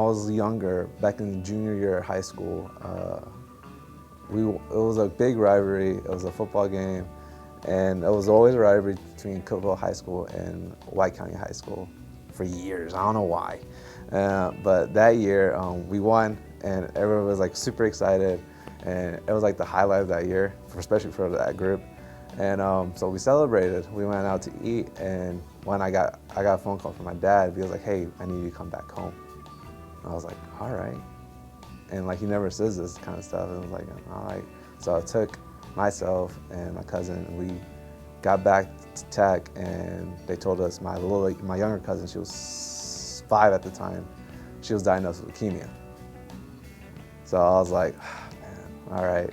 was younger, back in junior year of high school, it was a big rivalry. It was a football game, and it was always a rivalry between Cookeville High School and White County High School for years. I don't know why, but that year we won, and everyone was like super excited, and it was like the highlight of that year, especially for that group. And so we celebrated. We went out to eat, and when I got a phone call from my dad. He was like, "Hey, I need you to come back home." I was like, "All right." And like he never says this kind of stuff. And I was like, "All right." So I took myself and my cousin, and we got back to Tech, and they told us my younger cousin, she was 5 at the time, she was diagnosed with leukemia. So I was like, man, all right.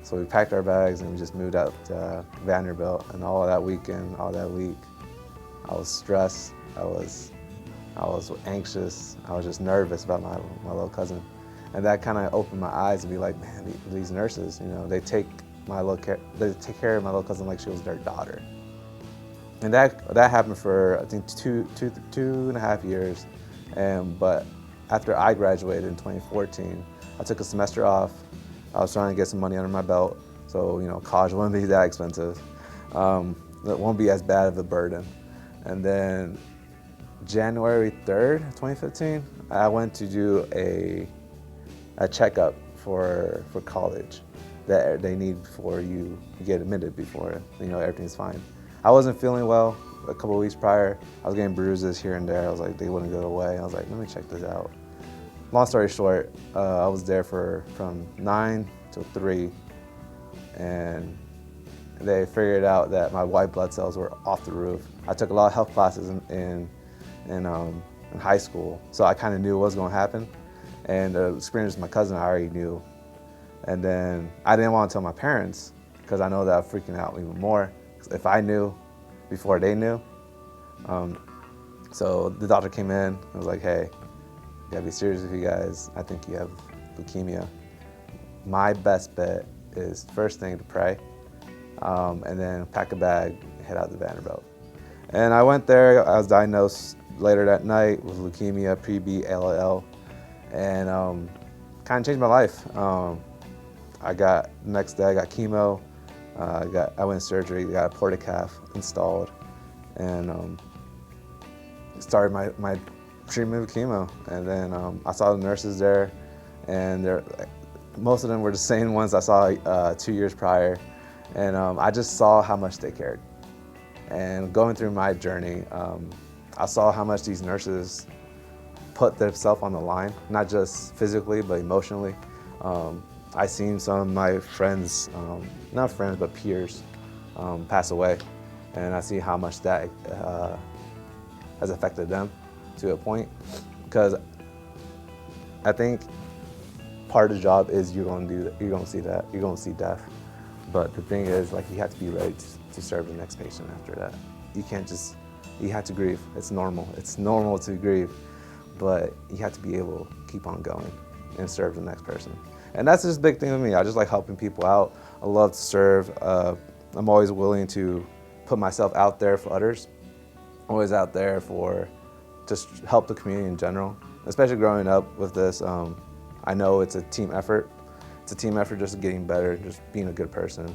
So we packed our bags and we just moved out to Vanderbilt. And all that weekend, all that week, I was stressed. I was anxious. I was just nervous about my little cousin. And that kind of opened my eyes to be like, man, these nurses, you know, they take care of my little cousin like she was their daughter. And that happened for, I think, two and a half years. But after I graduated in 2014, I took a semester off. I was trying to get some money under my belt, so you know, college wouldn't be that expensive. It won't be as bad of a burden. And then January 3rd, 2015, I went to do a checkup for college that they need before you get admitted, before you know everything's fine. I wasn't feeling well a couple of weeks prior. I was getting bruises here and there. I was like, they wouldn't go away. I was like, let me check this out. Long story short, I was there from 9 till 3, and they figured out that my white blood cells were off the roof. I took a lot of health classes in high school, so I kind of knew what was going to happen. And the experience with my cousin, I already knew. And then I didn't want to tell my parents because I know that I'm freaking out even more if I knew before they knew. So the doctor came in and was like, hey, you gotta be serious with you guys. I think you have leukemia. My best bet is first thing to pray, and then pack a bag and head out to Vanderbilt. And I went there. I was diagnosed later that night with leukemia, pre-B-ALL, and kind of changed my life. Next day I got chemo. I went to surgery, got a portacath installed, and started my treatment with chemo. And then I saw the nurses there, and most of them were the same ones I saw 2 years prior. And I just saw how much they cared. And going through my journey, I saw how much these nurses put themselves on the line, not just physically, but emotionally. I seen some of my friends, not friends, but peers, pass away. And I see how much that has affected them to a point. Because I think part of the job is you're going to do that. You're going to see that. You're going to see death. But the thing is, like, you have to be ready to serve the next patient after that. You can't just, you have to grieve. It's normal. It's normal to grieve, but you have to be able to keep on going and serve the next person. And that's just a big thing with me. I just like helping people out. I love to serve. I'm always willing to put myself out there for others. I'm always out there for just help the community in general, especially growing up with this. I know it's a team effort. It's a team effort, just getting better, just being a good person.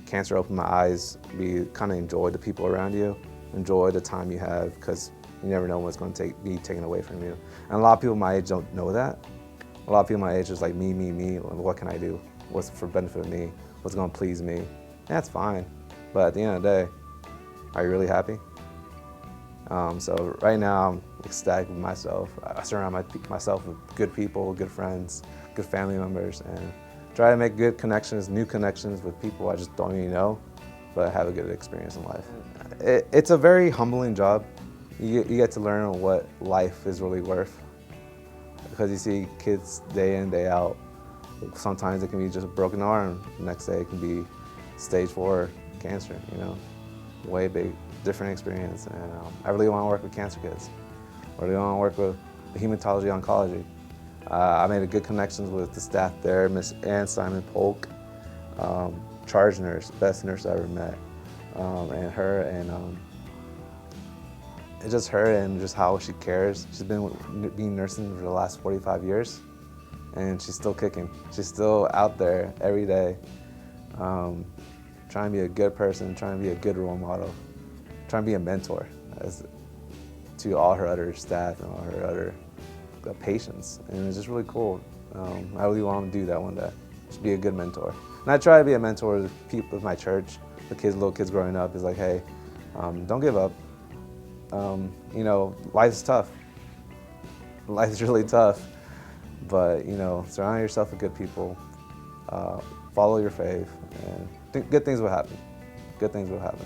Cancer opened my eyes. We kind of enjoy the people around you, enjoy the time you have, because you never know what's going to be taken away from you. And a lot of people my age don't know that. A lot of people my age is like me. What can I do? What's for benefit of me? What's going to please me? That's fine. But at the end of the day, are you really happy? So right now I'm ecstatic with myself. I surround myself with good people, good friends, good family members, and try to make good connections, new connections with people I just don't even know, but have a good experience in life. It's a very humbling job. You get to learn what life is really worth, because you see kids day in, day out. Sometimes it can be just a broken arm. The next day it can be stage 4 cancer, you know, way big, different experience. And I really want to work with cancer kids. I really want to work with hematology oncology. I made good connections with the staff there, Miss Ann Simon Polk, charge nurse, best nurse I ever met, and her and it's just her and just how she cares. She's been being nursing for the last 45 years, and she's still kicking. She's still out there every day, trying to be a good person, trying to be a good role model, trying to be a mentor to all her other staff and all her other patients. And it's just really cool. I really want to do that one day, just be a good mentor. And I try to be a mentor to people of my church, the kids, little kids growing up, is like, hey, don't give up. You know, life's tough. Life's really tough, but you know, surround yourself with good people, follow your faith, and good things will happen. Good things will happen.